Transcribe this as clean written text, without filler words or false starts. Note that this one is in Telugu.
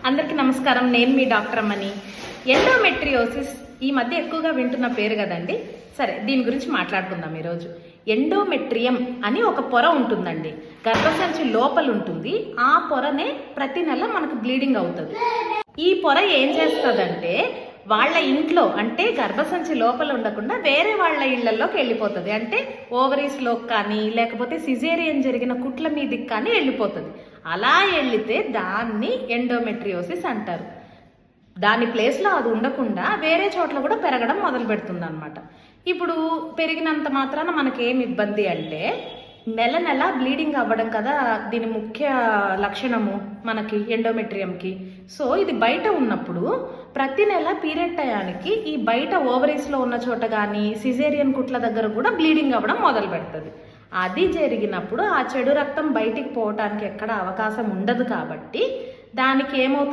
అందరికీ నమస్కారం. నేను మీ డాక్టర్ అమ్మని. ఎండోమెట్రియోసిస్ ఈ మధ్య ఎక్కువగా వింటున్న పేరు కదండి. సరే, దీని గురించి మాట్లాడుకుందాం ఈరోజు. ఎండోమెట్రియం అని ఒక పొర ఉంటుందండి, గర్భసంచి లోపల ఉంటుంది. ఆ పొరనే ప్రతి నెల మనకు బ్లీడింగ్ అవుతుంది. ఈ పొర ఏం చేస్తుందంటే వాళ్ళ ఇంట్లో, అంటే గర్భసంచి లోపల ఉండకుండా వేరే వాళ్ళ ఇళ్లలోకి వెళ్ళిపోతుంది. అంటే ఓవరీస్లోకి కానీ లేకపోతే సిజేరియన్ జరిగిన కుట్ల మీదకి కానీ వెళ్ళిపోతుంది. అలా వెళితే దాన్ని ఎండోమెట్రియోసిస్ అంటారు. దాని ప్లేస్లో అది ఉండకుండా వేరే చోట్ల కూడా పెరగడం మొదలు పెడుతుంది అనమాట. ఇప్పుడు పెరిగినంత మాత్రాన మనకేం ఇబ్బంది అంటే, నెల నెల బ్లీడింగ్ అవ్వడం కదా దీని ముఖ్య లక్షణము మనకి ఎండోమెట్రియంకి. సో ఇది బయట ఉన్నప్పుడు ప్రతి నెల పీరియడ్ టయానికి ఈ బయట ఓవరీస్లో ఉన్న చోట కానీ సిజేరియన్ కుట్ల దగ్గర కూడా బ్లీడింగ్ అవ్వడం మొదలు పెడుతుంది. అది జరిగినప్పుడు ఆ చెడు రక్తం బయటికి పోవటానికి ఎక్కడ అవకాశం ఉండదు. కాబట్టి దానికి ఏమవుతుంది